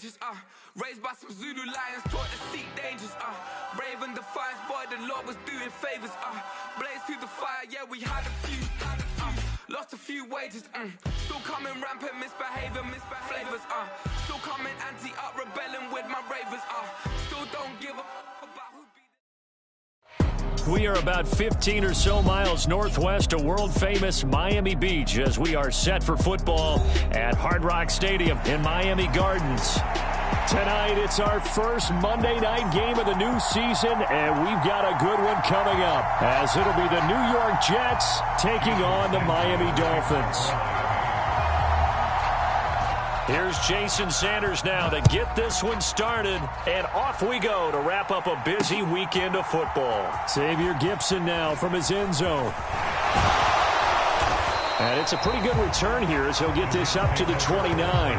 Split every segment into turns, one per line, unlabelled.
courageous, raised by some Zulu lions, taught to seek dangers, brave and defiant, boy, the Lord was doing favors, blaze through the fire, yeah, we had a few, lost a few wages, still coming rampant, misbehaving, flavors, still coming anti-up, rebelling with my ravers, still don't give up about who be.
We are about 15 or so miles northwest of world-famous Miami Beach as we are set for football at Hard Rock Stadium in Miami Gardens. Tonight, it's our first Monday night game of the new season, and we've got a good one coming up as it'll be the New York Jets taking on the Miami Dolphins. Here's Jason Sanders now to get this one started, and off we go to wrap up a busy weekend of football. Xavier Gipson now from his end zone. And it's a pretty good return here as he'll get this up to the 29.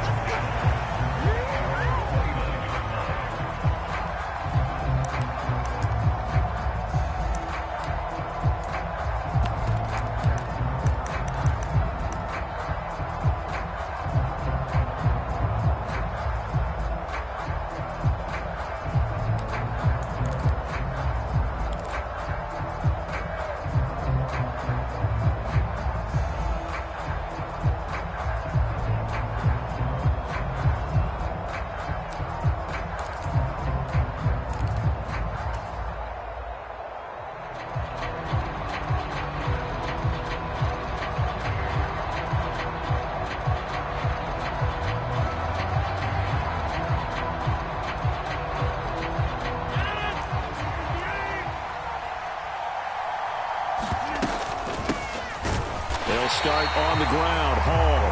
Start on the ground, Hall.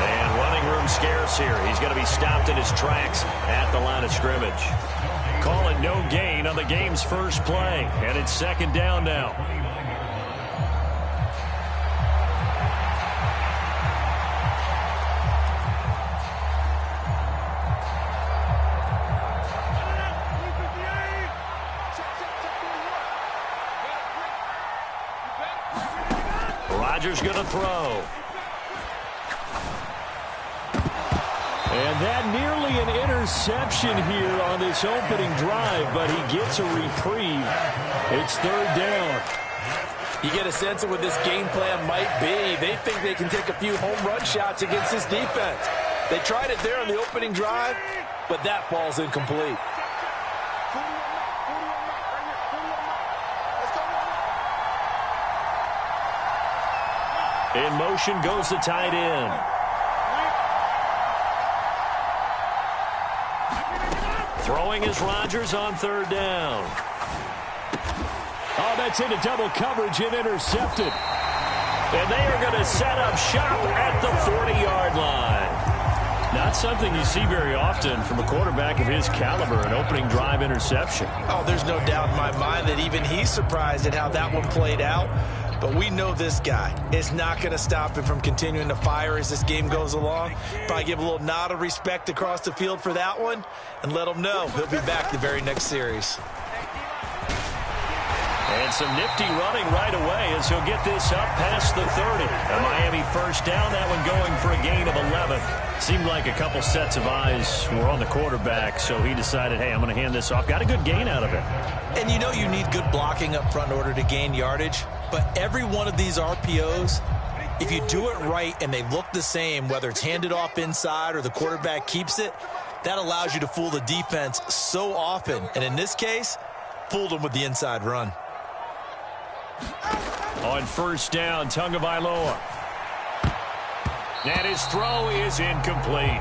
And running room scarce here. He's going to be stopped in his tracks at the line of scrimmage. Calling no gain on the game's first play. And it's second down now. Rodgers going to throw. And that nearly an interception here on this opening drive, but he gets a reprieve. It's third down.
You get a sense of what this game plan might be. They think they can take a few home run shots against this defense. They tried it there on the opening drive, but that falls incomplete.
In motion goes the tight end. Throwing is Rodgers on third down. Oh, that's into double coverage and intercepted. And they are going to set up shop at the 40-yard line. Not something you see very often from a quarterback of his caliber, an opening drive interception.
Oh, there's no doubt in my mind that even he's surprised at how that one played out. But we know this guy is not going to stop him from continuing to fire as this game goes along. Probably give a little nod of respect across the field for that one and let him know he'll be back the very next series.
And some nifty running right away as he'll get this up past the 30. A Miami first down, that one going for a gain of 11. Seemed like a couple sets of eyes were on the quarterback, so he decided, hey, I'm going to hand this off. Got a good gain out of it.
And you know you need good blocking up front in order to gain yardage. But every one of these RPOs, if you do it right and they look the same, whether it's handed off inside or the quarterback keeps it, that allows you to fool the defense so often. And in this case, fooled them with the inside run.
On first down, Tagovailoa. And his throw is incomplete.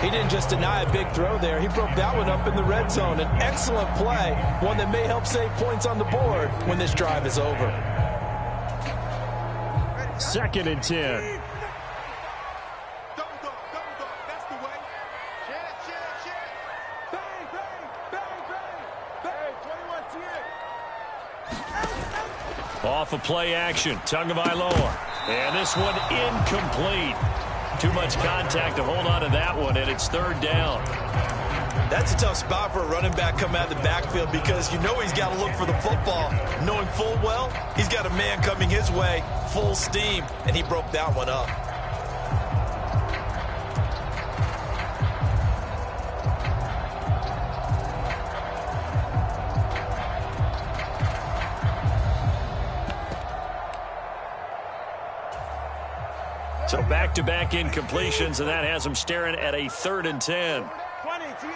He didn't just deny a big throw there. He broke that one up in the red zone. An excellent play, one that may help save points on the board when this drive is over.
Second and 10. Off of play action, Tagovailoa. And this one incomplete. Too much contact to hold on to that one, and it's third down.
That's a tough spot for a running back coming out of the backfield because you know he's got to look for the football, knowing full well he's got a man coming his way, full steam, and he broke that one up.
So back-to-back incompletions, and that has them staring at a 3rd and 10.
20, TX.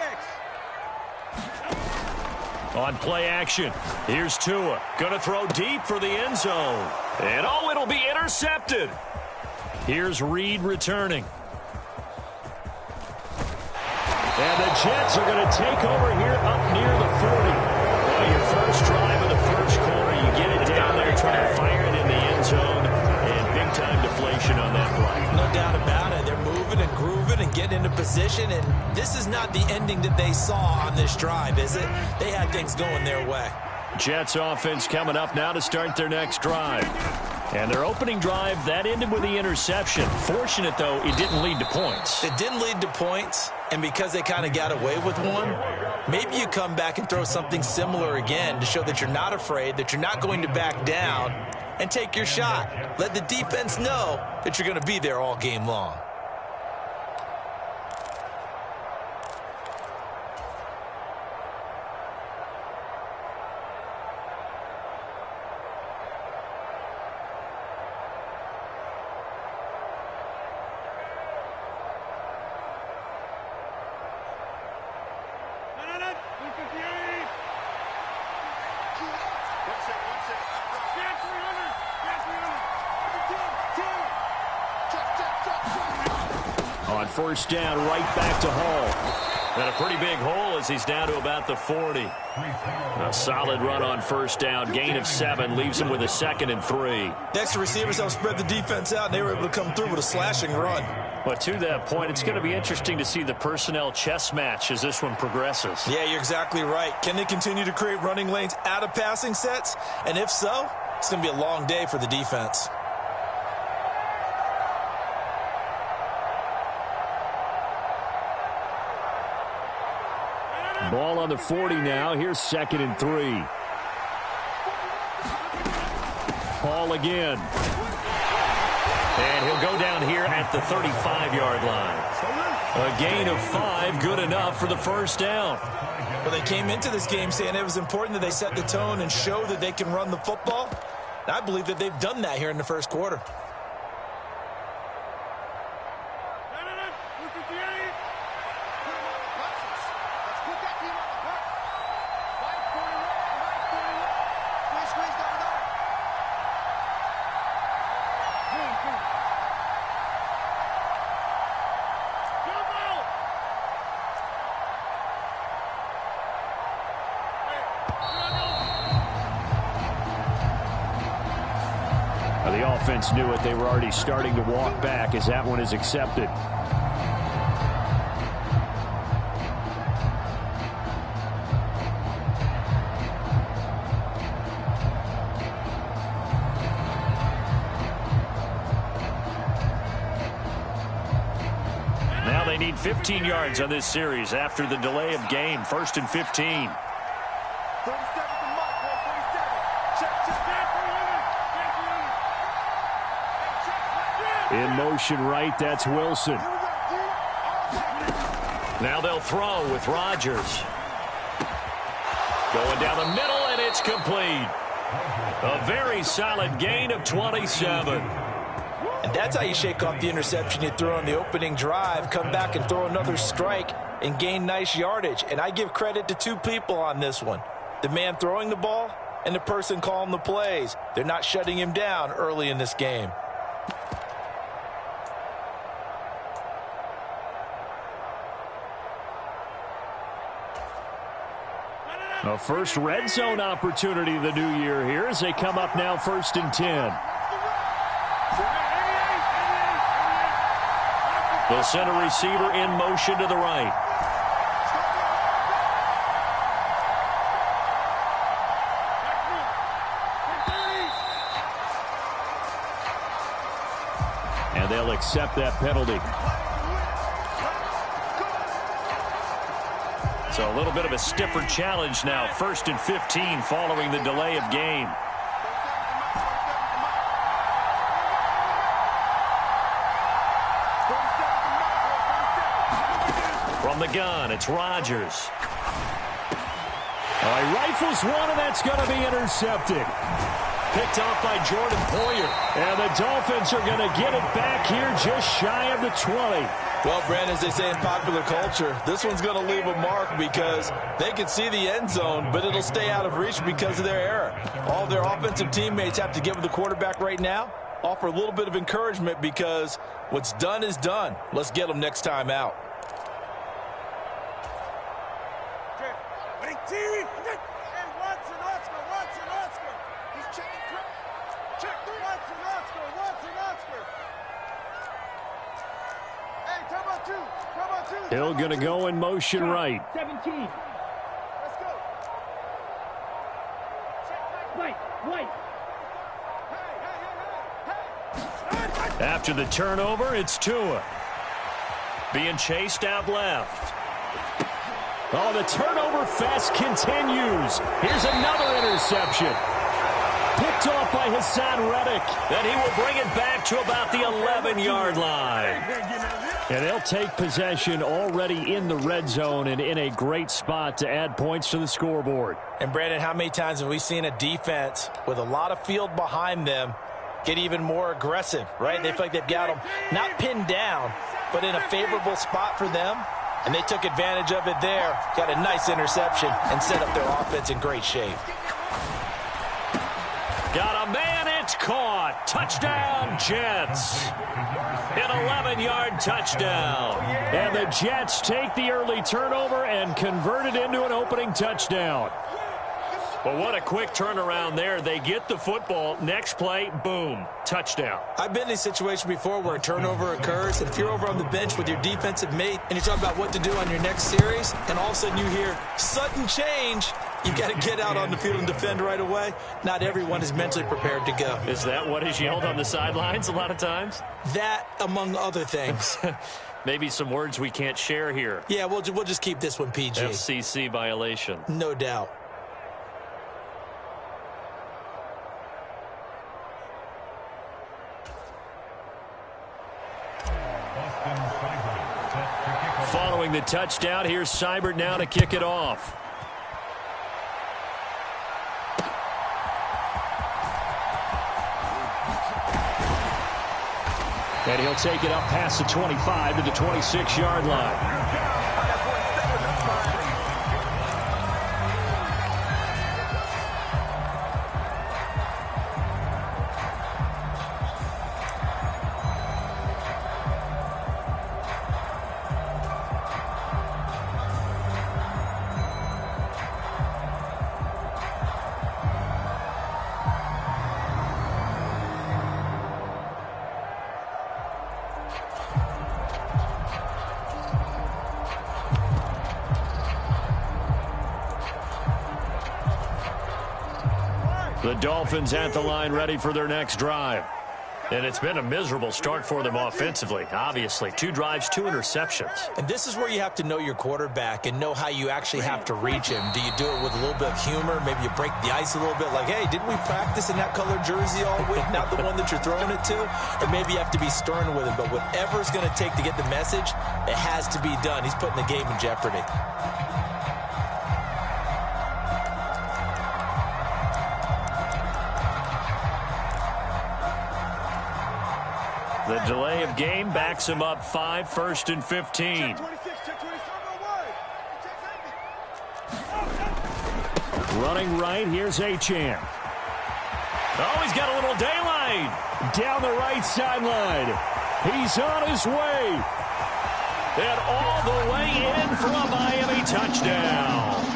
On play action, here's Tua. Going to throw deep for the end zone. And it'll be intercepted. Here's Reed returning. And the Jets are going to take over here up near the 40. Well, your first drive of the first quarter, you get it down there, try to fire it in the end zone, and big-time deflation on that play.
No doubt about it. They're moving and grooving and getting into position, and this is not the ending that they saw on this drive, is it? They had things going their way.
Jets offense coming up now to start their next drive. And their opening drive, that ended with the interception. Fortunate, though, it didn't lead to points.
It didn't lead to points, and because they kind of got away with one, maybe you come back and throw something similar again to show that you're not afraid, that you're not going to back down, and take your shot. Let the defense know that you're going to be there all game long.
On first down, right back to Hall. And a pretty big hole as he's down to about the 40. A solid run on first down. Gain of 7 leaves him with a 2nd and 3.
Next, the receivers helped spread the defense out, and they were able to come through with a slashing run.
But to that point, it's going to be interesting to see the personnel chess match as this one progresses.
Yeah, you're exactly right. Can they continue to create running lanes out of passing sets? And if so, it's going to be a long day for the defense.
Ball on the 40 now. Here's 2nd and 3. Hall again. And he'll go down here at the 35-yard line. A gain of 5, good enough for the first down.
Well, they came into this game saying it was important that they set the tone and show that they can run the football. And I believe that they've done that here in the first quarter.
The offense knew it. They were already starting to walk back as that one is accepted. Now they need 15 yards on this series after the delay of game. 1st and 15. In motion right, that's Wilson. Now they'll throw with Rodgers. Going down the middle, and it's complete. A very solid gain of 27.
And that's how you shake off the interception you threw on the opening drive, come back and throw another strike and gain nice yardage. And I give credit to 2 people on this one. The man throwing the ball and the person calling the plays. They're not shutting him down early in this game.
A first red zone opportunity of the new year here as they come up now 1st and 10. They'll send a receiver in motion to the right. And they'll accept that penalty. So a little bit of a stiffer challenge now. 1st and 15 following the delay of game. From the gun, it's Rodgers. He rifles one, and that's going to be intercepted. picked off by Jordan Poyer. And the Dolphins are going to get it back here just shy of the 20.
Well, Brandon, as they say in popular culture, this one's going to leave a mark because they can see the end zone, but it'll stay out of reach because of their error. All their offensive teammates have to get with the quarterback right now, offer a little bit of encouragement because what's done is done. Let's get them next time out.
Hill going to go in motion right.
17. Let's go. White.
After the turnover, it's Tua. Being chased out left. Oh, the turnover fest continues. Here's another interception. Picked off by Hassan Reddick. Then he will bring it back to about the 11-yard line. And they'll take possession already in the red zone and in a great spot to add points to the scoreboard.
And, Brandon, how many times have we seen a defense with a lot of field behind them get even more aggressive, right? They feel like they've got them not pinned down, but in a favorable spot for them. And they took advantage of it there. Got a nice interception and set up their offense in great shape.
Got a man, it's caught. Touchdown, Jets. An 11-yard touchdown. And the Jets take the early turnover and convert it into an opening touchdown. Well, what a quick turnaround there. They get the football. Next play, boom, touchdown.
I've been in a situation before where a turnover occurs. If you're over on the bench with your defensive mate and you're talking about what to do on your next series, and all of a sudden you hear sudden change, you've got to get out on the field and defend right away. Not everyone is mentally prepared to go.
Is that what is yelled on the sidelines a lot of times?
That, among other things.
Maybe some words we can't share here.
Yeah, we'll just keep this one PG.
FCC violation.
No doubt.
Following the touchdown, here's Seibert now to kick it off. And he'll take it up past the 25 to the 26-yard line. The Dolphins at the line ready for their next drive. And it's been a miserable start for them offensively, obviously. 2 drives, 2 interceptions.
And this is where you have to know your quarterback and know how you actually have to reach him. Do you do it with a little bit of humor? Maybe you break the ice a little bit like, hey, didn't we practice in that colored jersey all week? Not the one that you're throwing it to? Or maybe you have to be stern with him. But whatever it's going to take to get the message, it has to be done. He's putting the game in jeopardy.
The delay of game backs him up 5, 1st and 15. Running right, here's Achane. Oh, he's got a little daylight. Down the right sideline. He's on his way. And all the way in for a Miami touchdown.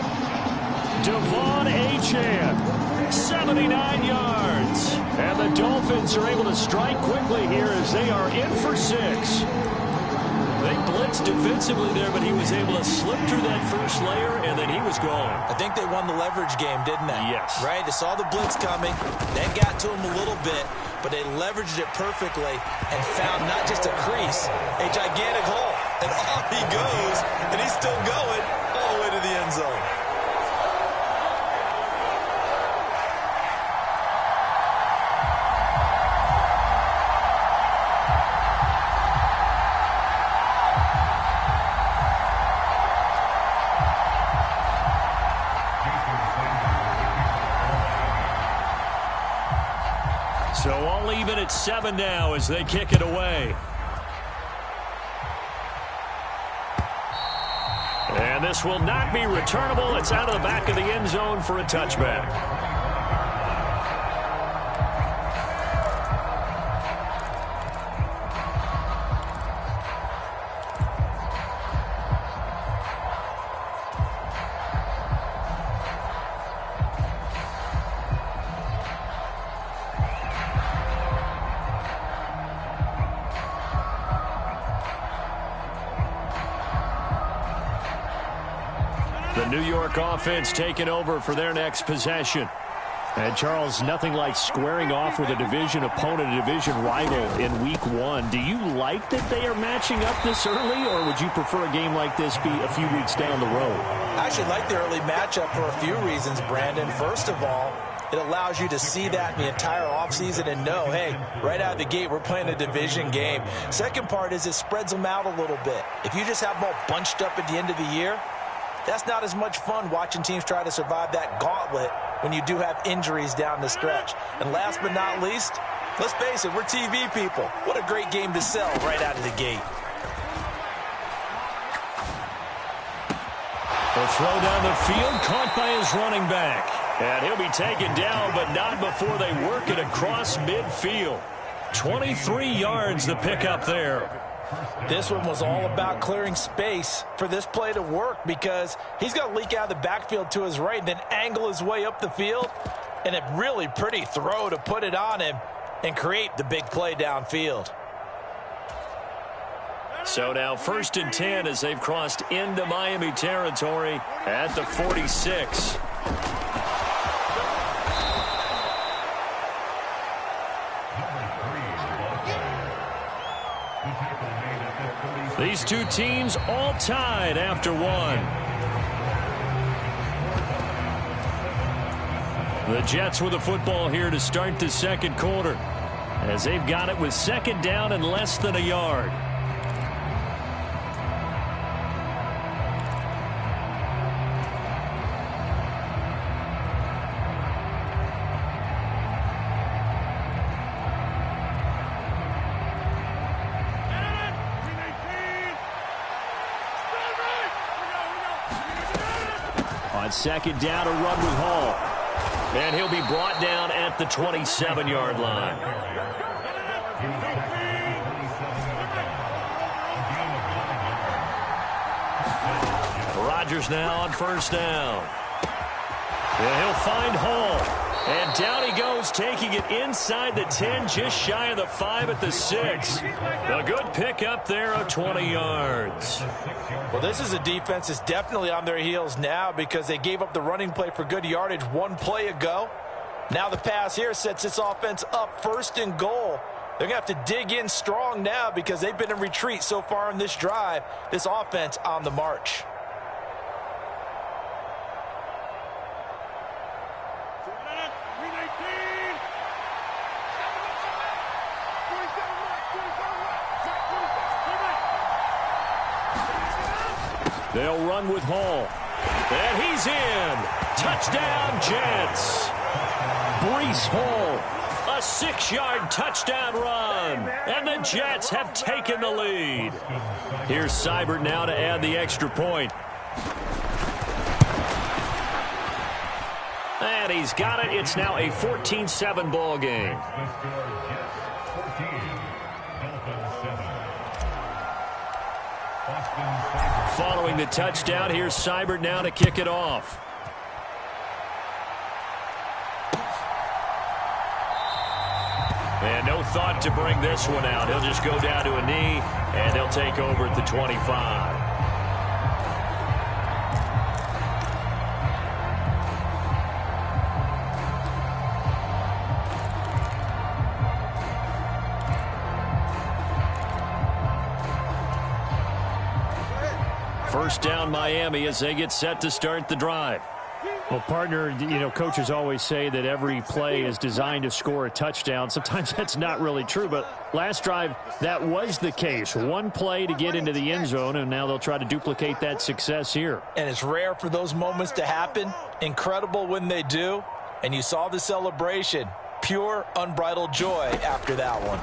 Devon Achane, 79 yards. And the Dolphins are able to strike quickly here as they are in for 6. They blitzed defensively there, but he was able to slip through that first layer, and then he was gone.
I think they won the leverage game, didn't they?
Yes.
Right? They saw the blitz coming. That got to him a little bit, but they leveraged it perfectly and found not just a crease, a gigantic hole. And off he goes, and he's still going all the way to the end zone.
So all even at 7 now as they kick it away. And this will not be returnable. It's out of the back of the end zone for a touchback. The New York offense taking over for their next possession. And, Charles, nothing like squaring off with a division opponent, a division rival in Week 1. Do you like that they are matching up this early, or would you prefer a game like this be a few weeks down the road?
I actually like the early matchup for a few reasons, Brandon. First of all, it allows you to see that the entire offseason and know, hey, right out of the gate, we're playing a division game. Second part is it spreads them out a little bit. If you just have them all bunched up at the end of the year, that's not as much fun watching teams try to survive that gauntlet when you do have injuries down the stretch. And last but not least, let's face it, we're TV people. What a great game to sell right out of the gate.
The throw down the field, caught by his running back. And he'll be taken down, but not before they work it across midfield. 23 yards the pickup there.
This one was all about clearing space for this play to work because he's going to leak out of the backfield to his right and then angle his way up the field. And a really pretty throw to put it on him and create the big play downfield.
So now 1st and 10 as they've crossed into Miami territory at the 46. These two teams all tied after one. The Jets with the football here to start the second quarter as they've got it with 2nd down and less than a yard. On 2nd down, a run with Hall. And he'll be brought down at the 27-yard line. Rodgers now on 1st down. And he'll find Hall. And down he goes, taking it inside the 10, just shy of the 5 at the 6. A good pickup there of 20 yards.
Well, this is a defense that's definitely on their heels now because they gave up the running play for good yardage one play ago. Now the pass here sets this offense up 1st and goal. They're going to have to dig in strong now because they've been in retreat so far in this drive. This offense on the march.
They'll run with Hall. And he's in. Touchdown, Jets. Breece Hall. A 6-yard touchdown run. And the Jets have taken the lead. Here's Seibert now to add the extra point. And he's got it. It's now a 14-7 ball game. Following the touchdown, here's Seibert now to kick it off. And no thought to bring this one out. He'll just go down to a knee, and they'll take over at the 25. First down, Miami, as they get set to start the drive.
Well, partner, you know, coaches always say that every play is designed to score a touchdown. Sometimes that's not really true, but last drive, that was the case. One play to get into the end zone, and now they'll try to duplicate that success here.
And it's rare for those moments to happen. Incredible when they do. And you saw the celebration. pure, unbridled joy after that one.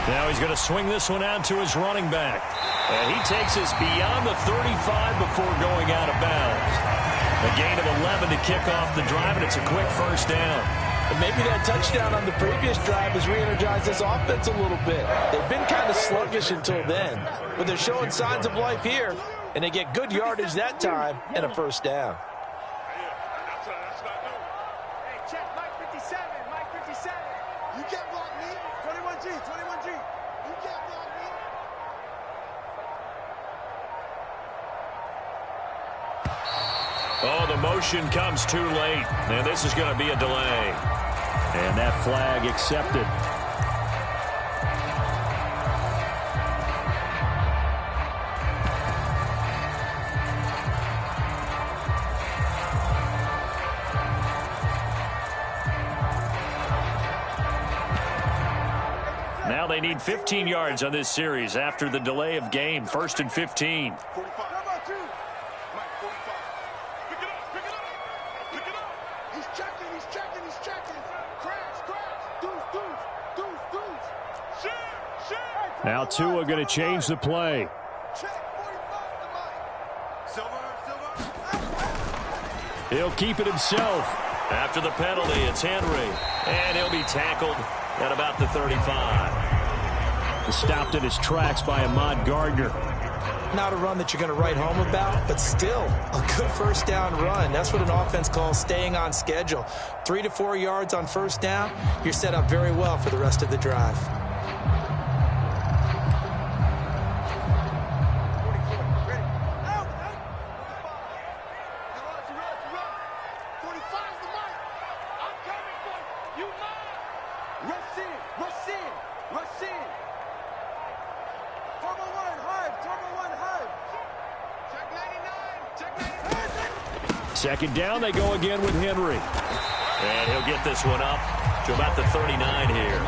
Now he's going to swing this one out to his running back. And he takes us beyond the 35 before going out of bounds. A gain of 11 to kick off the drive, and it's a quick first down.
And maybe that touchdown on the previous drive has re-energized this offense a little bit. They've been kind of sluggish until then, but they're showing signs of life here, and they get good yardage that time and a first down.
Hey, check Mike 57, Mike 57. You can't block me. 21G, 21G. You can't block me.
Oh, the motion comes too late, and this is going to be a delay. And that flag accepted. Now they need 15 yards on this series after the delay of game. 1st and 15.
45. Number 2. Mike 45. Pick it up, pick it up. Pick it up. He's checking, he's checking, he's checking. Crash, crash. Deuce. Shit.
Now Tua going to change the play.
Check 45 to Mike. Silver.
He'll keep it himself.
After the penalty, it's Henry. And he'll be tackled at about the 35.
Stopped in his tracks by Ahmad Gardner.
Not a run that you're going to write home about, but still a good first down run. That's what an offense calls staying on schedule. 3 to 4 yards on first down, you're set up very well for the rest of the drive.
44. Ready. Out. 45 to Mike. I'm coming for you. You mine. Rush in. Turbo 1, Hive. Check 99.
Second down, they go again with Henry.
And he'll get this one up to about the 39 here.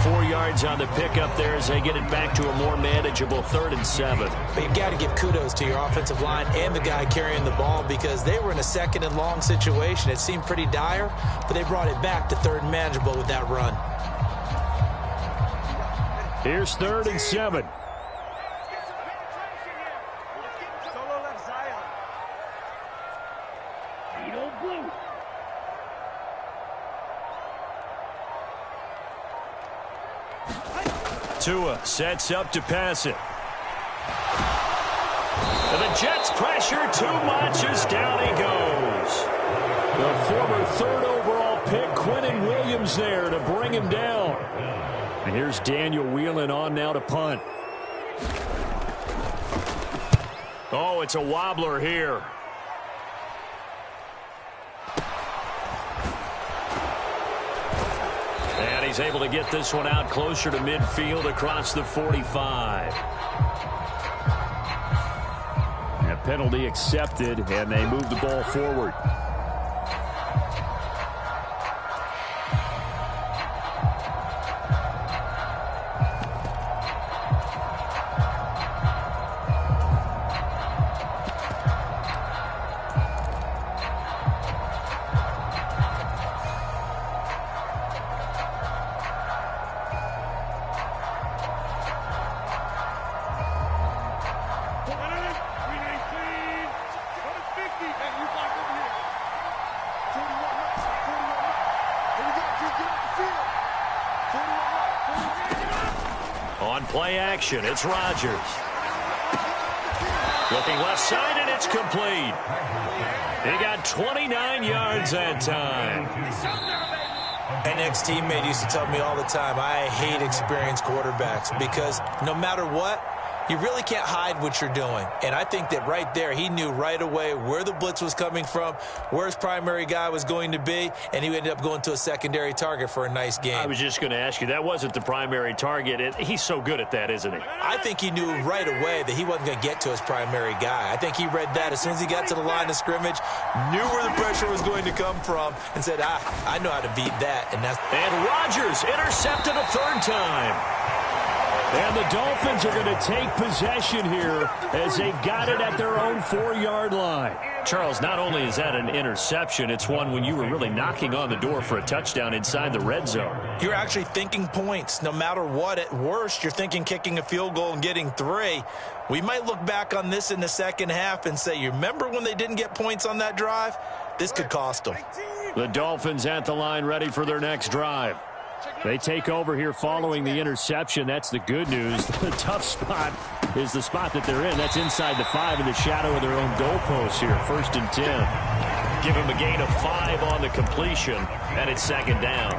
4 yards on the pickup there as they get it back to a more manageable 3rd and 7.
But you've got to give kudos to your offensive line and the guy carrying the ball because they were in a 2nd and long situation. It seemed pretty dire, but they brought it back to 3rd and manageable with that run.
Here's 3rd and 7.
Solo left Zion. Vito Blue.
Tua sets up to pass it. And the Jets pressure too much as down he goes. The former 3rd overall pick, Quentin Williams, there to bring him down. And here's Daniel Whelan on now to punt. Oh, it's a wobbler here. And he's able to get this one out closer to midfield across the 45.
A penalty accepted, and they move the ball forward.
On play action, it's Rodgers. Looking left side, and it's complete. He got 29 yards that time.
An ex-teammate used to tell me all the time, I hate experienced quarterbacks because no matter what, you really can't hide what you're doing. And I think that right there, he knew right away where the blitz was coming from, where his primary guy was going to be, and he ended up going to a secondary target for a nice game.
I was just going to ask you, that wasn't the primary target. He's so good at that, isn't he?
I think he knew right away that he wasn't going to get to his primary guy. I think he read that as soon as he got to the line of scrimmage, knew where the pressure was going to come from, and said, I know how to beat that. And Rodgers
intercepted a 3rd time.
And the Dolphins are going to take possession here as they've got it at their own 4-yard line.
Charles, not only is that an interception, it's one when you were really knocking on the door for a touchdown inside the red zone.
You're actually thinking points. No matter what, at worst, you're thinking kicking a field goal and getting 3. We might look back on this in the second half and say, you remember when they didn't get points on that drive? This could cost them.
The Dolphins at the line ready for their next drive. They take over here following the interception. That's the good news. The tough spot is the spot that they're in. That's inside the 5 in the shadow of their own goalpost here. 1st and 10.
Give him a gain of 5 on the completion, and it's 2nd down.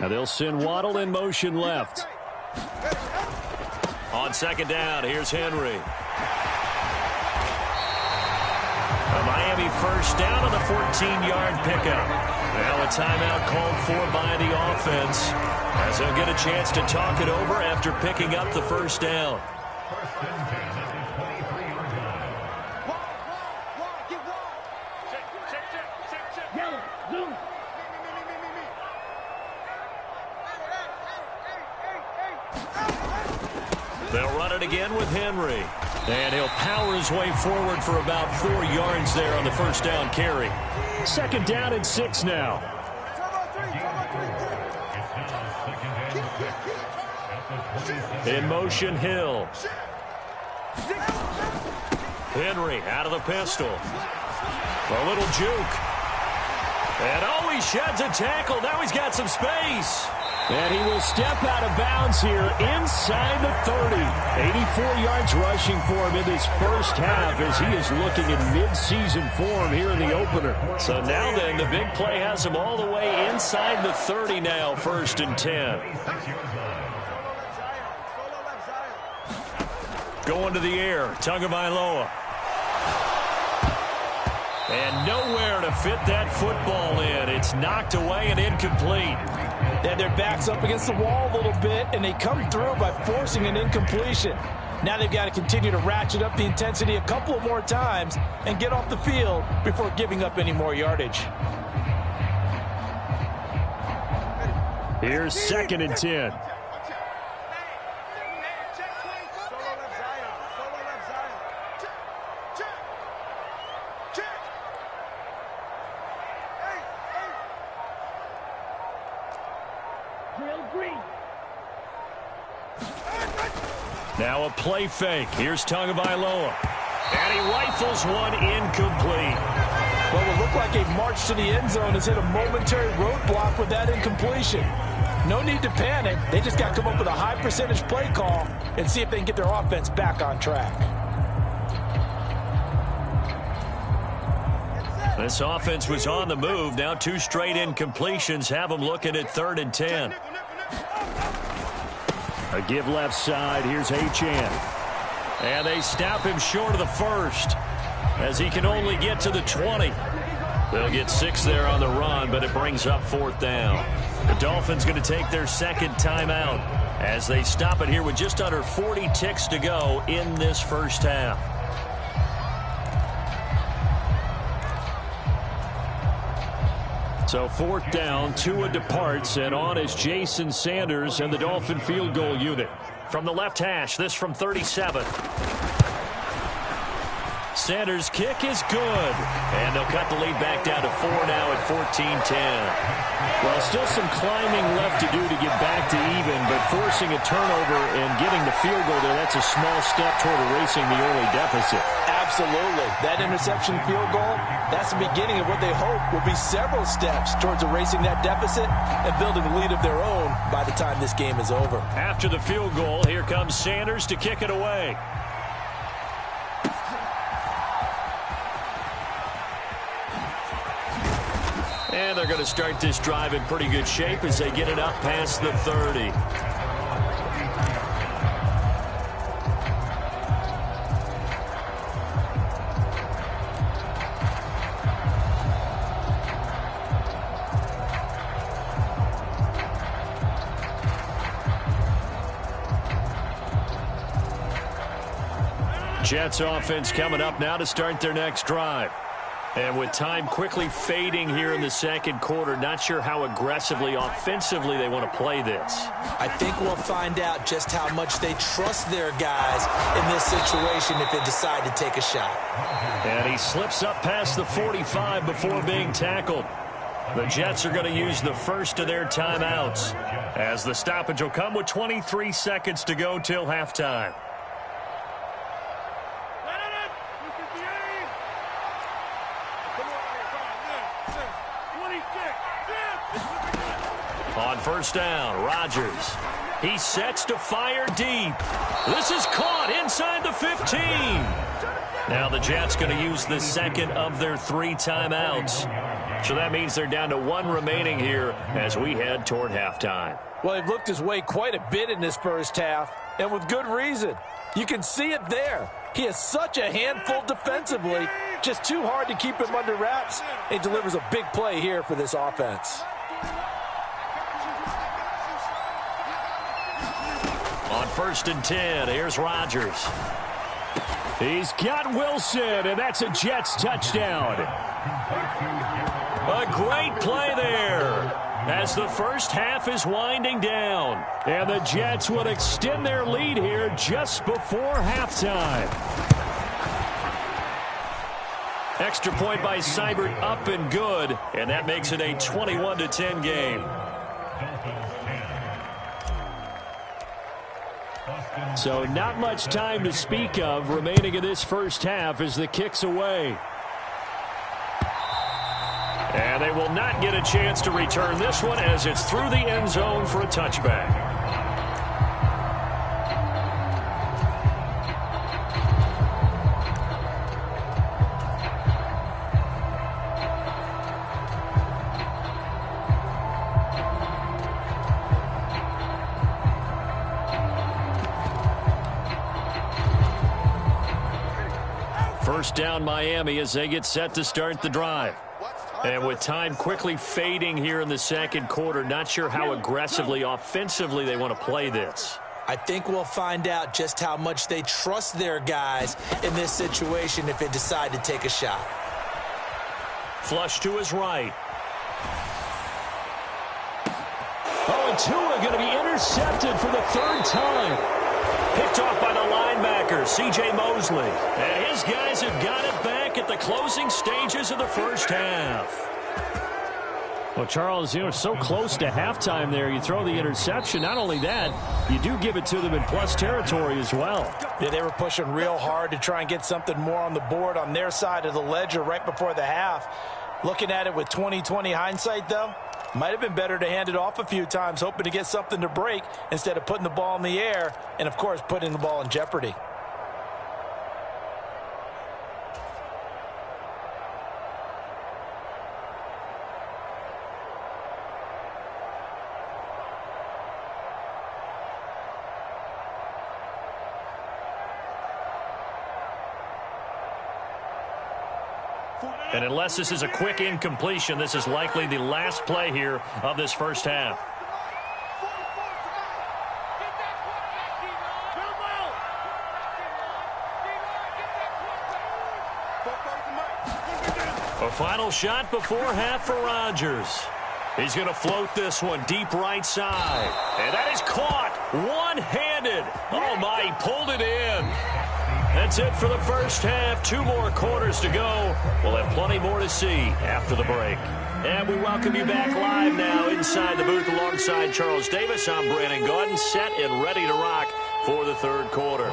Now they'll send Waddle in motion left.
On 2nd down, here's Henry. A Miami 1st down on the 14-yard pickup. Now a timeout called for by the offense as they'll get a chance to talk it over after picking up the 1st down. They'll run it again with Henry. And he'll power his way forward for about 4 yards there on the 1st down carry.
2nd down and 6 now.
In motion, Hill. Henry out of the pistol. A little juke. And oh, he sheds a tackle. Now he's got some space.
And he will step out of bounds here inside the 30. 84 yards rushing for him in this first half as he is looking in mid-season form here in the opener.
So now then, the big play has him all the way inside the 30 now, 1st and 10. Going to the air, Tagovailoa. And nowhere to fit that football in. It's knocked away and incomplete.
They had their backs up against the wall a little bit, and they come through by forcing an incompletion. Now they've got to continue to ratchet up the intensity a couple of more times and get off the field before giving up any more yardage.
Here's 2nd and 10.
Now a play fake. Here's Tagovailoa. And he rifles one incomplete.
What would look like a march to the end zone has hit a momentary roadblock with that incompletion. No need to panic. They just got to come up with a high percentage play call and see if they can get their offense back on track.
This offense was on the move. Now 2 straight incompletions have them looking at 3rd and 10.
A give left side. Here's Achane.
And they stop him short of the 1st as he can only get to the 20. They'll get 6 there on the run, but it brings up 4th down. The Dolphins going to take their 2nd timeout as they stop it here with just under 40 ticks to go in this first half.
So 4th down, Tua departs, and on is Jason Sanders and the Dolphin field goal unit.
From the left hash, this from 37. Sanders' kick is good. And they'll cut the lead back down to 4 now at 14-10.
Well, still some climbing left to do to get back to even, but forcing a turnover and getting the field goal there, that's a small step toward erasing the early deficit.
Absolutely. That interception field goal, that's the beginning of what they hope will be several steps towards erasing that deficit and building a lead of their own by the time this game is over.
After the field goal, here comes Sanders to kick it away. And they're going to start this drive in pretty good shape as they get it up past the 30.
Jets offense coming up now to start their next drive. And with time quickly fading here in the second quarter, not sure how aggressively, offensively they want to play this.
I think we'll find out just how much they trust their guys in this situation if they decide to take a shot.
And he slips up past the 45 before being tackled. The Jets are going to use the first of their timeouts, as the stoppage will come with 23 seconds to go till halftime. On first down, Rodgers. He sets to fire deep. This is caught inside the 15. Now the Jets going to use the second of their 3 timeouts. So that means they're down to 1 remaining here as we head toward halftime.
Well, they've looked his way quite a bit in this first half, and with good reason. You can see it there. He is such a handful defensively, just too hard to keep him under wraps. He delivers a big play here for this offense.
On first and 10, here's Rodgers. He's got Wilson, and that's a Jets touchdown. A great play there as the first half is winding down. And the Jets would extend their lead here just before halftime. Extra point by Seibert up and good, and that makes it a 21-10 game. So not much time to speak of remaining in this first half as the kick's away. And they will not get a chance to return this one as it's through the end zone for a touchback. First down Miami as they get set to start the drive. And with time quickly fading here in the second quarter, not sure how aggressively, offensively they want to play this.
I think we'll find out just how much they trust their guys in this situation if they decide to take a shot.
Flush to his right. Oh, and Tua going to be intercepted for the 3rd time. Picked off by the linebacker, C.J. Mosley. And his guys have got it back at the closing stages of the first half. Well, Charles, so close to halftime there. You throw the interception. Not only that, you do give it to them in plus territory as well.
Yeah, they were pushing real hard to try and get something more on the board on their side of the ledger right before the half. Looking at it with 20/20 hindsight, though, might have been better to hand it off a few times, hoping to get something to break instead of putting the ball in the air and, of course, putting the ball in jeopardy.
And unless this is a quick incompletion, this is likely the last play here of this first half. A final shot before half for Rodgers. He's going to float this one deep right side. And that is caught one-handed. Oh, my, he pulled it in. That's it for the first half. 2 more quarters to go. We'll have plenty more to see after the break. And we welcome you back live now inside the booth alongside Charles Davis. I'm Brandon Gaudin, set and ready to rock for the 3rd quarter.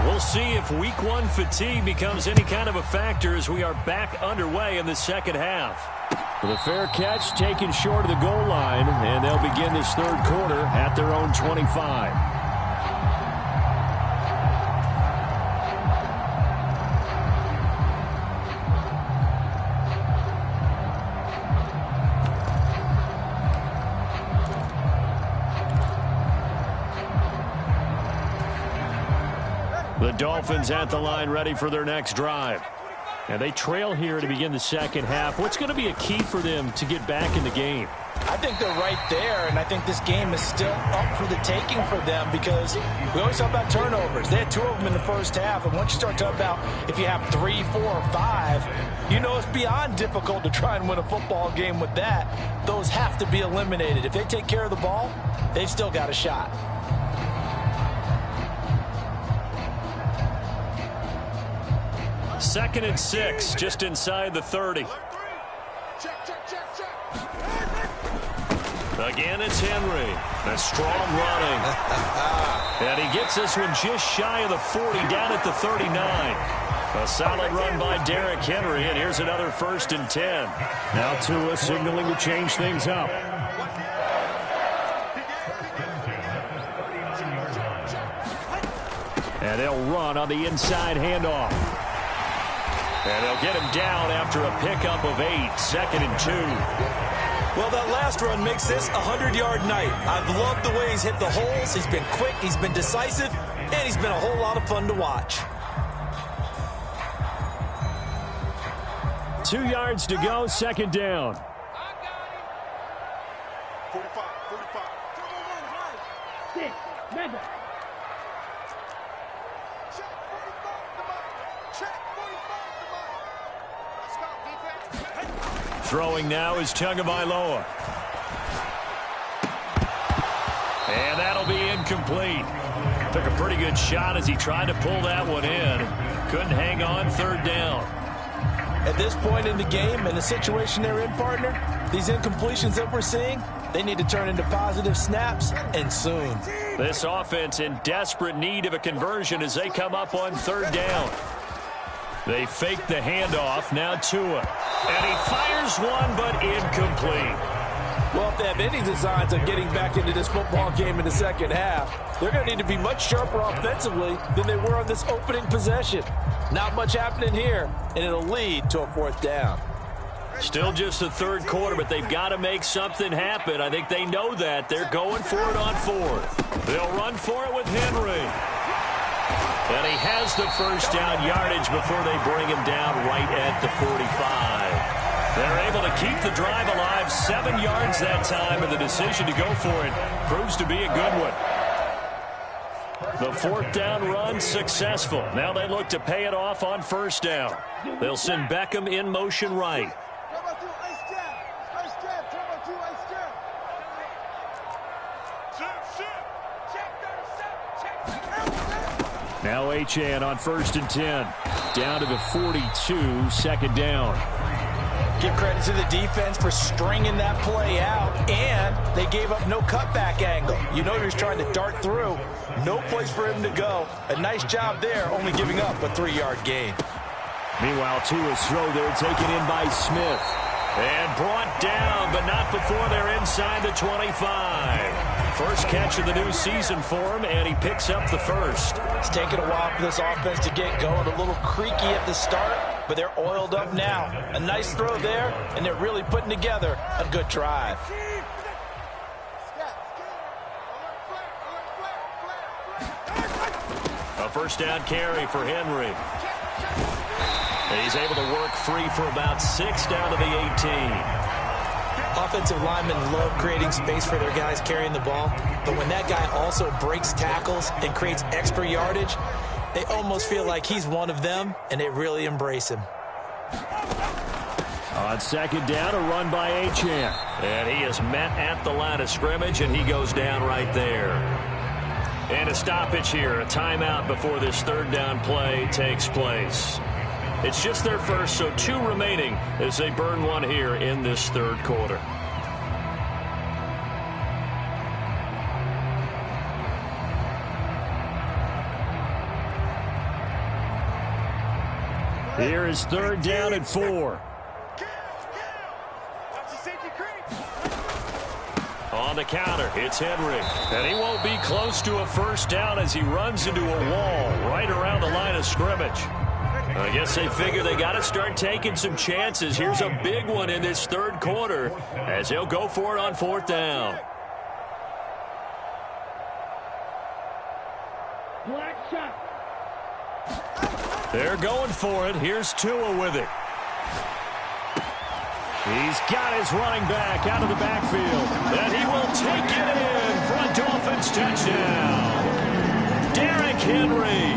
We'll see if week 1 fatigue becomes any kind of a factor as we are back underway in the second half. The fair catch taken short of the goal line, and they'll begin this 3rd quarter at their own 25. The Dolphins at the line ready for their next drive. And they trail here to begin the second half. What's going to be a key for them to get back in the game?
I think they're right there, and I think this game is still up for the taking for them because we always talk about turnovers. They had 2 of them in the first half, and once you start talking about if you have 3, 4, or 5, you know it's beyond difficult to try and win a football game with that. Those have to be eliminated. If they take care of the ball, they've still got a shot.
Second and 6, just inside the 30. Again, it's Henry. A strong running. And he gets this one just shy of the 40, down at the 39. A solid run by Derrick Henry, and here's another 1st and 10.
Now Tua signaling to change things up. And they'll run on the inside handoff.
And they'll get him down after a pickup of 8, 2nd and 2.
Well, that last run makes this a 100-yard night. I've loved the way he's hit the holes. He's been quick, he's been decisive, and he's been a whole lot of fun to watch.
2 yards to go, 2nd down.
45, 45.
Throwing now is Tagovailoa. And that'll be incomplete. Took a pretty good shot as he tried to pull that one in. Couldn't hang on, 3rd down.
At this point in the game and the situation they're in, partner, these incompletions that we're seeing, they need to turn into positive snaps, and soon.
This offense in desperate need of a conversion as they come up on 3rd down. They fake the handoff, now Tua. And he fires one, but incomplete.
Well, if they have any designs of getting back into this football game in the second half, they're going to need to be much sharper offensively than they were on this opening possession. Not much happening here, and it'll lead to a 4th down.
Still just the 3rd quarter, but they've got to make something happen. I think they know that. They're going for it on 4th. They'll run for it with Henry. And he has the 1st down yardage before they bring him down right at the 45. They're able to keep the drive alive, 7 yards that time, and the decision to go for it proves to be a good one. The 4th down run successful. Now they look to pay it off on 1st down. They'll send Beckham in motion right.
Now Achane on 1st and 10. Down to the 42, 2nd down.
Give credit to the defense for stringing that play out, and they gave up no cutback angle. You know he was trying to dart through. No place for him to go. A nice job there, only giving up a 3-yard gain.
Meanwhile, Tua's throw there taken in by Smith.
And brought down, but not before they're inside the 25. First catch of the new season for him, and he picks up the 1st.
It's taken a while for this offense to get going. A little creaky at the start, but they're oiled up now. A nice throw there, and they're really putting together a good drive.
A 1st down carry for Henry. He's able to work free for about 6 down to the 18.
Offensive linemen love creating space for their guys carrying the ball, but when that guy also breaks tackles and creates extra yardage, they almost feel like he's one of them, and they really embrace him.
On 2nd down, a run by Achane.
And he is met at the line of scrimmage, and he goes down right there. And a stoppage here, a timeout before this 3rd down play takes place. It's just their 1st, so 2 remaining as they burn one here in this 3rd quarter.
Here is 3rd down and 4.
On the counter, it's Henry. And he won't be close to a 1st down as he runs into a wall right around the line of scrimmage. I guess they figure they got to start taking some chances. Here's a big one in this 3rd quarter as they'll go for it on 4th down.
Black shot.
They're going for it. Here's Tua with it. He's got his running back out of the backfield. And he will take it in for a Dolphins touchdown. Derrick Henry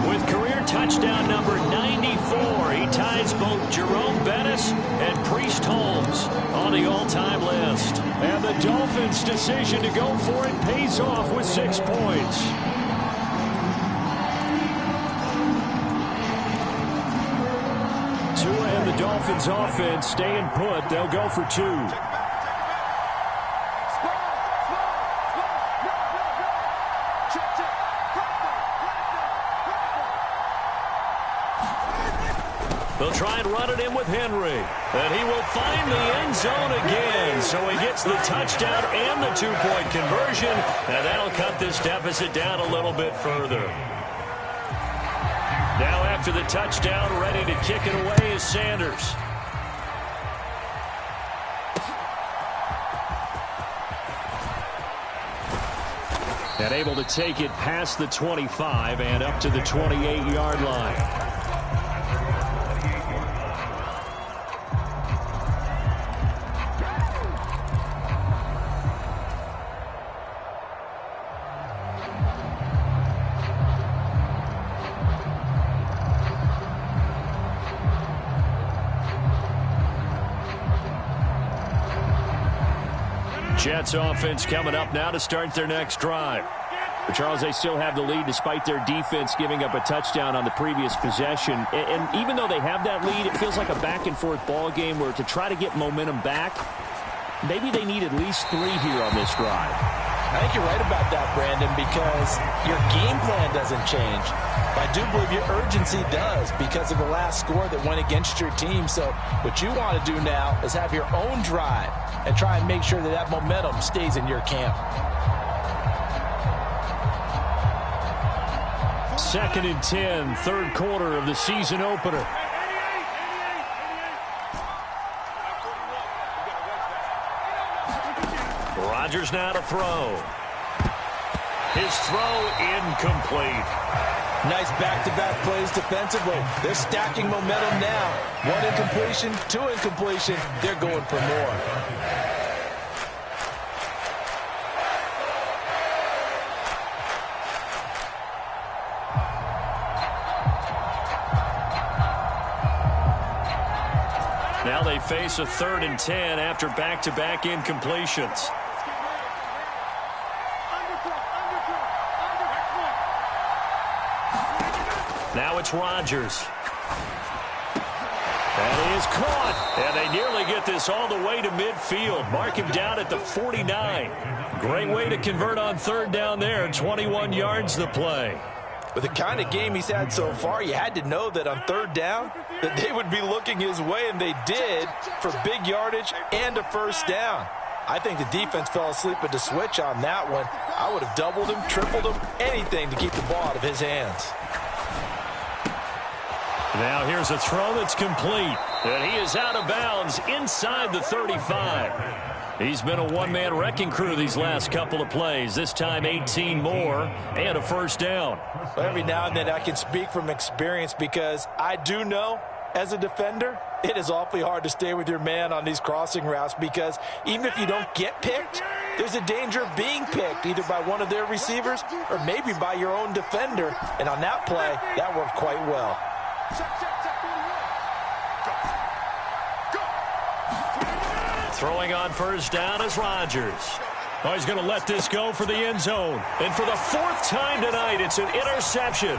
with career touchdown number 94. He ties both Jerome Bettis and Priest Holmes on the all-time list. And the Dolphins' decision to go for it pays off with 6 points. Tua and the Dolphins offense staying put. They'll go for 2. They'll try and run it in with Henry. And he will find the end zone again. So he gets the touchdown and the 2-point conversion. And that'll cut this deficit down a little bit further. Now after the touchdown, ready to kick it away is Sanders. And able to take it past the 25 and up to the 28-yard line. Jets offense coming up now to start their next drive. But Charles, they still have the lead despite their defense giving up a touchdown on the previous possession. And even though they have that lead, it feels like a back-and-forth ball game where to try to get momentum back, maybe they need at least 3 here on this drive.
I think you're right about that, Brandon, because your game plan doesn't change. I do believe your urgency does because of the last score that went against your team. So what you want to do now is have your own drive and try and make sure that that momentum stays in your camp.
2nd and 10, third quarter of the season opener. Rodgers now to throw. His throw incomplete.
Nice back-to-back plays defensively. They're stacking momentum now. 1 incompletion, 2 incompletion. They're going for more.
Now they face a 3rd and 10 after back-to-back incompletions. Now it's Rodgers. And he is caught. And they nearly get this all the way to midfield. Mark him down at the 49. Great way to convert on 3rd down there. 21 yards the play.
With the kind of game he's had so far, you had to know that on 3rd down that they would be looking his way, and they did, for big yardage and a 1st down. I think the defense fell asleep at the switch on that one. I would have doubled him, tripled him, anything to keep the ball out of his hands.
Now here's a throw that's complete. And he is out of bounds inside the 35. He's been a one-man wrecking crew these last couple of plays. This time 18 more and a 1st down.
Every now and then I can speak from experience because I do know as a defender it is awfully hard to stay with your man on these crossing routes because even if you don't get picked, there's a danger of being picked either by one of their receivers or maybe by your own defender. And on that play, that worked quite well.
Throwing on 1st down is Rodgers. Oh, he's going to let this go for the end zone. And for the 4th time tonight, it's an interception.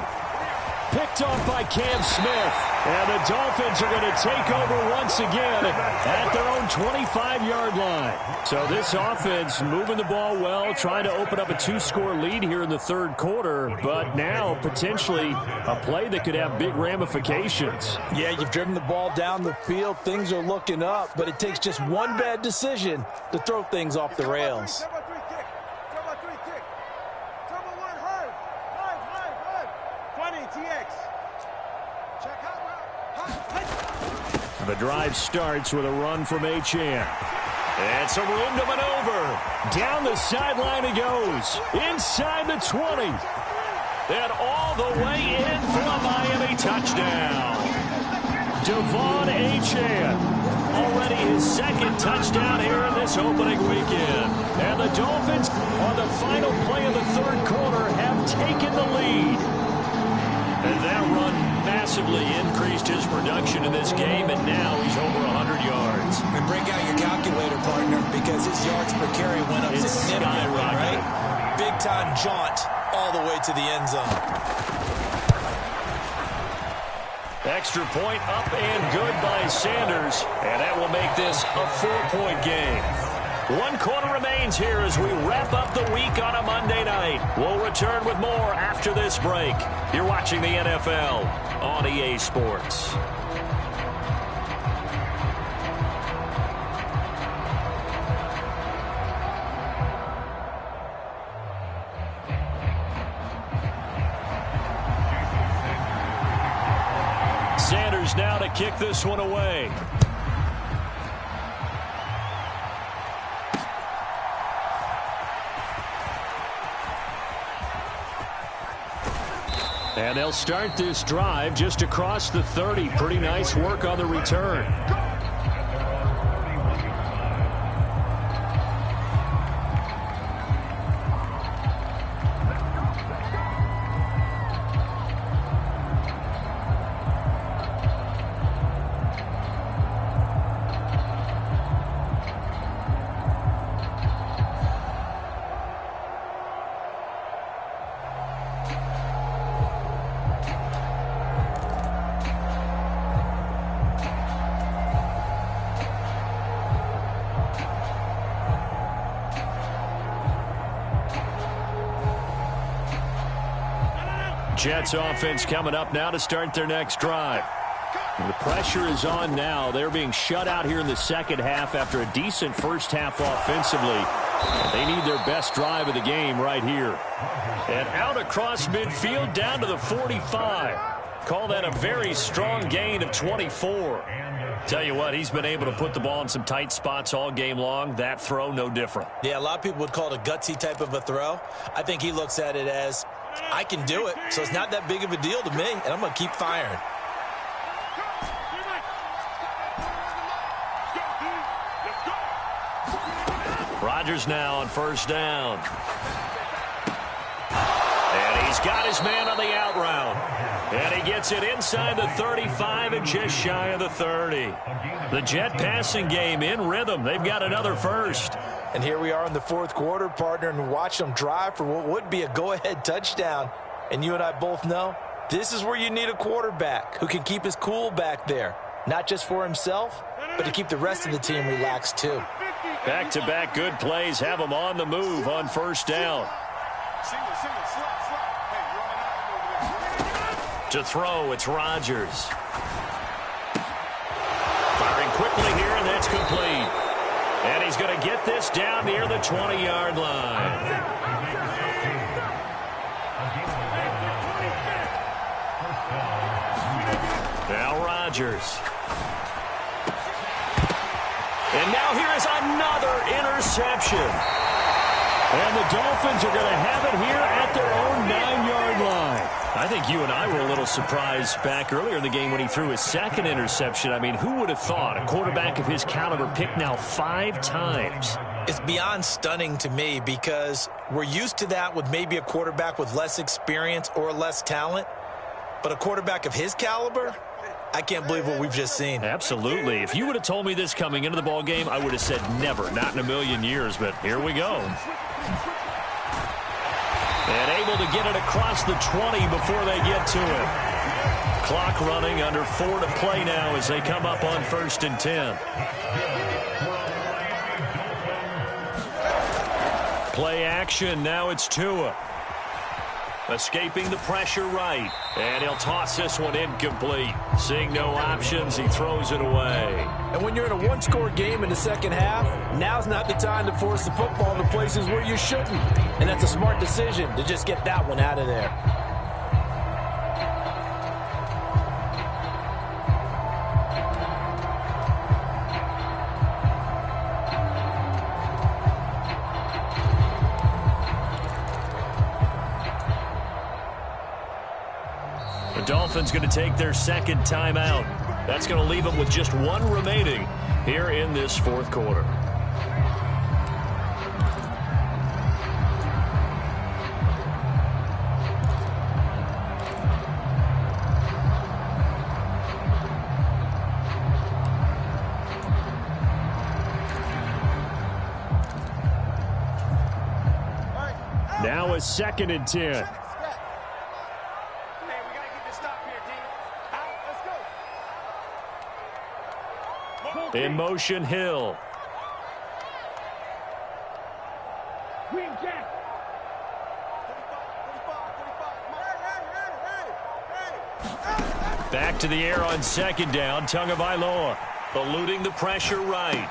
Picked off by Cam Smith. And the Dolphins are going to take over once again at their own 25-yard line. So this offense moving the ball well, trying to open up a 2-score lead here in the 3rd quarter, but now potentially a play that could have big ramifications.
Yeah, you've driven the ball down the field. Things are looking up, but it takes just one bad decision to throw things off the rails.
The drive starts with a run from Achane. And some room to maneuver. Down the sideline he goes. Inside the 20. And all the way in for a Miami touchdown. Devon Achane, already his second touchdown here in this opening weekend. And the Dolphins, on the final play of the third quarter, have taken the lead. And that run massively increased his production in this game, and now he's over 100 yards.
And break out your calculator, partner, because his yards per carry went up significantly, right? Big-time jaunt all the way to the end zone.
Extra point up and good by Sanders, and that will make this a 4-point game. 1 quarter remains here as we wrap up the week on a Monday night. We'll return with more after this break. You're watching the NFL on EA Sports. Sanders now to kick this one away. And they'll start this drive just across the 30. Pretty nice work on the return. Jets offense coming up now to start their next drive. The pressure is on now. They're being shut out here in the second half after a decent first half offensively. They need their best drive of the game right here. And out across midfield down to the 45. Call that a very strong gain of 24. Tell you what, he's been able to put the ball in some tight spots all game long. That throw, no different.
Yeah, a lot of people would call it a gutsy type of a throw. I think he looks at it as, I can do it, so it's not that big of a deal to me, and I'm going to keep firing.
Rodgers now on first down. And he's got his man on the out route. And he gets it inside the 35 and just shy of the 30. The Jet passing game in rhythm. They've got another first.
And here we are in the fourth quarter, partner, and watch them drive for what would be a go-ahead touchdown. And you and I both know this is where you need a quarterback who can keep his cool back there. Not just for himself, but to keep the rest of the team relaxed too.
Back-to-back good plays have them on the move on first down. To throw, it's Rodgers. Firing quickly here, and that's complete. And he's going to get this down near the 20-yard line. Now Rodgers. And now here is another interception. And the Dolphins are going to have it here at their own 9-yard line. I think you and I were a little surprised back earlier in the game when he threw his second interception. I mean, who would have thought a quarterback of his caliber picked now 5 times?
It's beyond stunning to me because we're used to that with maybe a quarterback with less experience or less talent. But a quarterback of his caliber, I can't believe what we've just seen.
Absolutely. If you would have told me this coming into the ball game, I would have said never, not in a million years. But here we go. And able to get it across the 20 before they get to it. Clock running, under 4 to play now as they come up on 1st and 10. Play action, now it's Tua. Escaping the pressure right. And he'll toss this one incomplete. Seeing no options, he throws it away.
And when you're in a one-score game in the second half, now's not the time to force the football to places where you shouldn't. And that's a smart decision to just get that one out of there.
The Dolphins going to take their second timeout. That's going to leave them with just one remaining here in this fourth quarter.
Now a 2nd and 10.
In motion, Hill. Back to the air on 2nd down. Tagovailoa eluding the pressure right.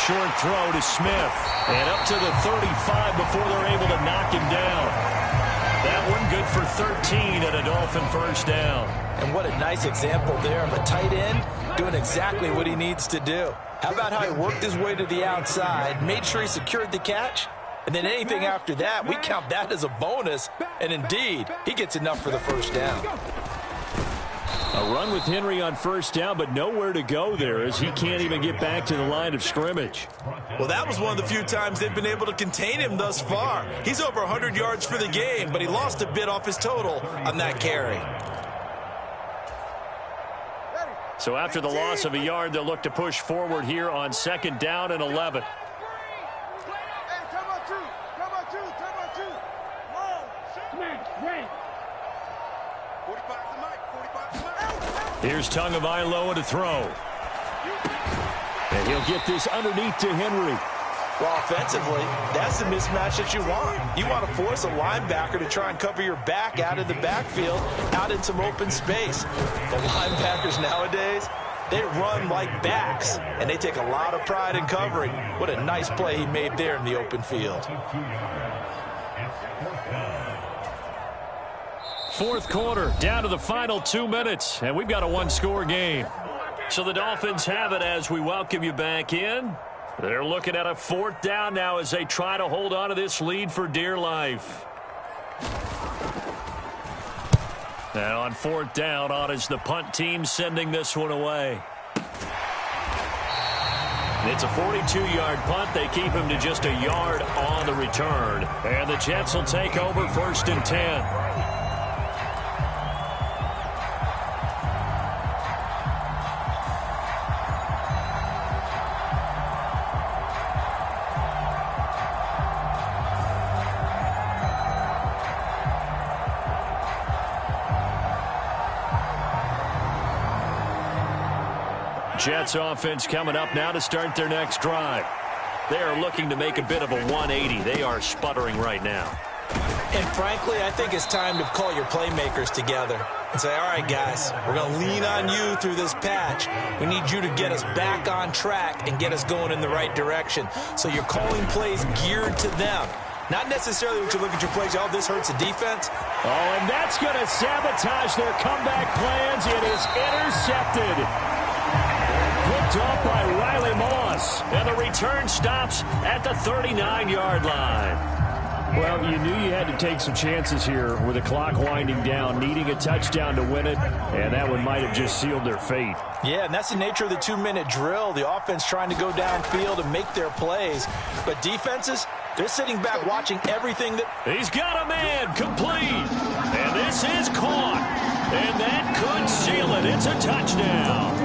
Short throw to Smith. And up to the 35 before they're able to knock him down. That one good for 13 and a Dolphin first down.
And what a nice example there of a tight end doing exactly what he needs to do. How about how he worked his way to the outside, made sure he secured the catch, and then anything after that, we count that as a bonus. And indeed, he gets enough for the first down.
A run with Henry on first down, but nowhere to go there as he can't even get back to the line of scrimmage.
Well, that was one of the few times they've been able to contain him thus far. He's over 100 yards for the game, but he lost a bit off his total on that carry.
So after the loss of a yard, they'll look to push forward here on 2nd down and 11. Here's Tagovailoa to throw. And he'll get this underneath to Henry.
Well, offensively, that's the mismatch that you want. You want to force a linebacker to try and cover your back out of the backfield, out in some open space. The linebackers nowadays, they run like backs, and they take a lot of pride in covering. What a nice play he made there in the open field.
Fourth quarter, down to the final 2 minutes, and we've got a one-score game.
So the Dolphins have it as we welcome you back in. They're looking at a 4th down now as they try to hold on to this lead for dear life. And on 4th down, on is the punt team sending this one away. It's a 42-yard punt. They keep him to just a yard on the return. And the Jets will take over 1st and 10. Jets offense coming up now to start their next drive. They are looking to make a bit of a 180. They are sputtering right now.
And frankly, I think it's time to call your playmakers together and say, all right, guys, we're going to lean on you through this patch. We need you to get us back on track and get us going in the right direction. So you're calling plays geared to them. Not necessarily when you look at your plays, oh, this hurts the defense.
Oh, and that's going to sabotage their comeback plans. It is intercepted. Picked off by Riley Moss.
And the return stops at the 39-yard line.
Well, you knew you had to take some chances here with the clock winding down, needing a touchdown to win it, and that one might have just sealed their fate.
Yeah, and that's the nature of the 2-minute drill. The offense trying to go downfield and make their plays. But defenses, they're sitting back watching everything that...
He's got a man, complete. And this is caught. And that could seal it. It's a touchdown.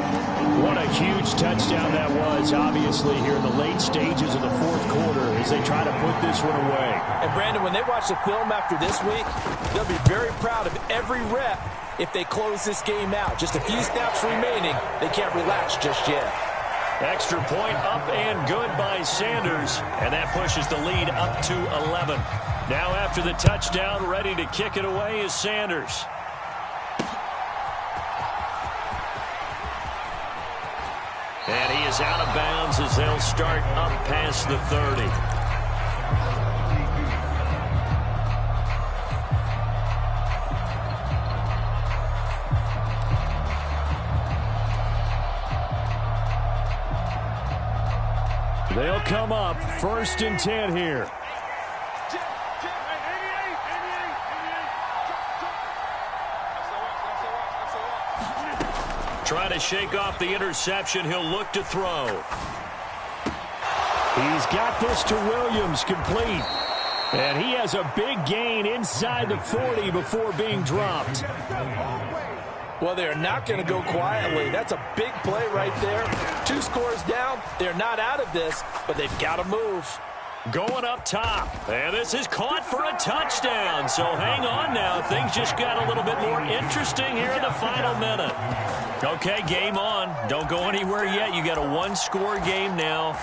What a huge touchdown that was, obviously, here in the late stages of the fourth quarter as they try to put this one away.
And, Brandon, when they watch the film after this week, they'll be very proud of every rep if they close this game out. Just a few snaps remaining. They can't relax just yet.
Extra point up and good by Sanders, and that pushes the lead up to 11. Now after the touchdown, ready to kick it away is Sanders. And he is out of bounds as they'll start up past the 30.
They'll come up 1st and 10 here.
Trying to shake off the interception. He'll look to throw.
He's got this to Williams, complete. And he has a big gain inside the 40 before being dropped.
Well, they're not going to go quietly. That's a big play right there. 2 scores down. They're not out of this, but they've got to move.
Going up top. And this is caught for a touchdown. So hang on now. Things just got a little bit more interesting here in the final minute. Okay, game on. Don't go anywhere yet. You got a 1-score game now.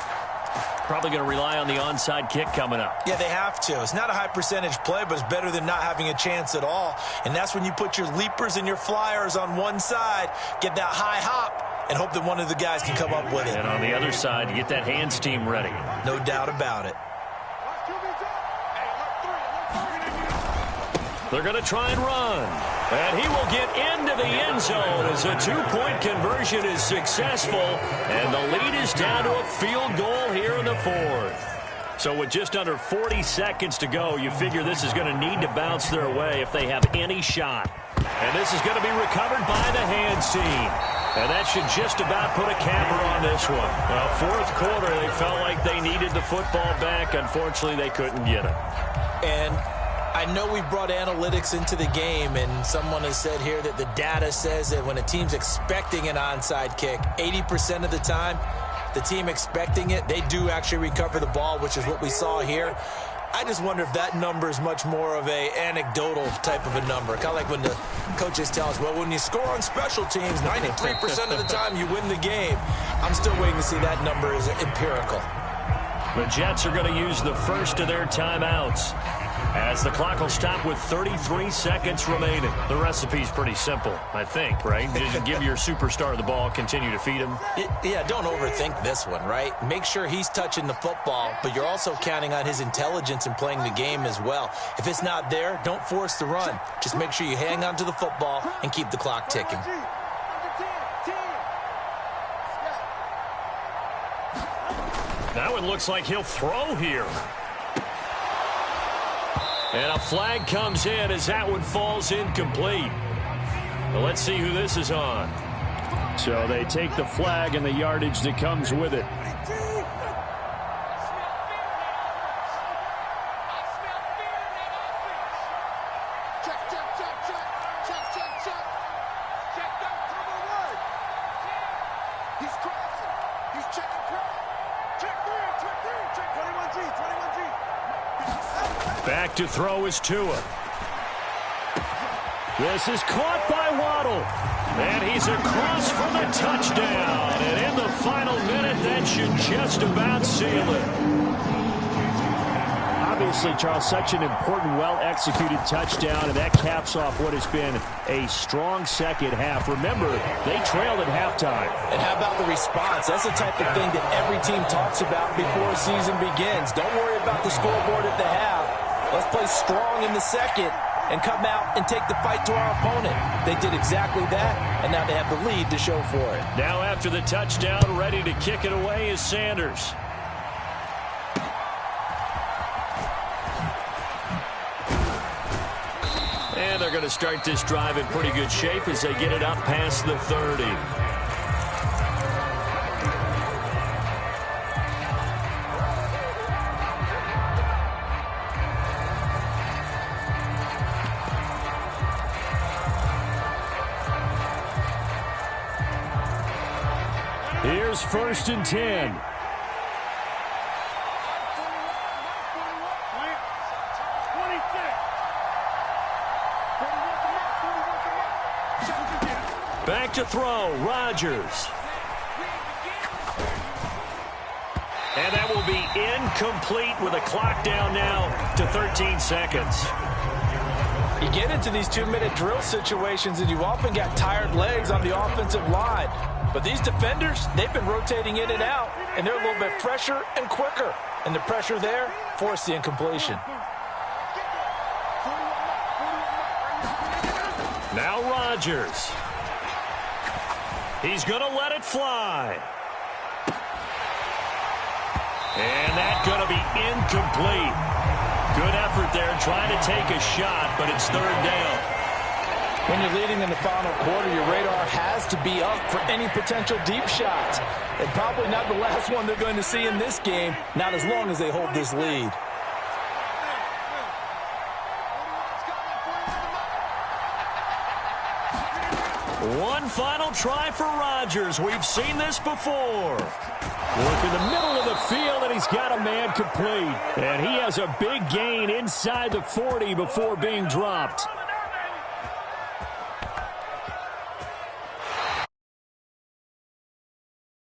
Probably going to rely on the onside kick coming up.
Yeah, they have to. It's not a high percentage play, but it's better than not having a chance at all. And that's when you put your leapers and your flyers on one side, get that high hop, and hope that one of the guys can come up with it.
And on the other side, you get that hands team ready.
No doubt about it.
They're going to try and run. And he will get into the end zone as a 2-point conversion is successful. And the lead is down to a field goal here in the 4th. So with just under 40 seconds to go, you figure this is going to need to bounce their way if they have any shot. And this is going to be recovered by the hands team. And that should just about put a capper on this one. Well, 4th quarter, they felt like they needed the football back. Unfortunately, they couldn't get it.
And I know we brought analytics into the game, and someone has said here that the data says that when a team's expecting an onside kick, 80% of the time, the team expecting it, they do actually recover the ball, which is what we saw here. I just wonder if that number is much more of a anecdotal type of a number. Kind of like when the coaches tell us, well, when you score on special teams, 93% of the time you win the game. I'm still waiting to see that number is empirical.
The Jets are going to use the first of their timeouts, as the clock will stop with 33 seconds remaining. The recipe's pretty simple, I think, right? Just give your superstar the ball, continue to feed him.
Yeah, don't overthink this one, right? Make sure he's touching the football, but you're also counting on his intelligence in playing the game as well. If it's not there, don't force the run. Just make sure you hang on to the football and keep the clock ticking.
Now it looks like he'll throw here. And a flag comes in as that one falls incomplete. Well, let's see who this is on.
So they take the flag and the yardage that comes with it. Back to throw is Tua. This is caught by Waddle. And he's across for the touchdown. And in the final minute, that should just about seal it. Obviously, Charles, such an important, well-executed touchdown, and that caps off what has been a strong second half. Remember, they trailed at halftime.
And how about the response? That's the type of thing that every team talks about before a season begins. Don't worry about the scoreboard at the half. Let's play strong in the second and come out and take the fight to our opponent. They did exactly that, and now they have the lead to show for it.
Now after the touchdown, ready to kick it away is Sanders. And they're going to start this drive in pretty good shape as they get it up past the 30. Here's 1st and 10. Back to throw, Rodgers. And that will be incomplete with a clock down now to 13 seconds.
You get into these 2-minute drill situations and you often got tired legs on the offensive line. But these defenders, they've been rotating in and out, and they're a little bit fresher and quicker. And the pressure there forced the incompletion.
Now Rodgers. He's going to let it fly. And that's going to be incomplete. Good effort there trying to take a shot, but it's 3rd down.
When you're leading in the final quarter, your radar has to be up for any potential deep shots. And probably not the last one they're going to see in this game, not as long as they hold this lead.
One final try for Rodgers. We've seen this before. Look in the middle of the field, and he's got a man complete. And he has a big gain inside the 40 before being dropped.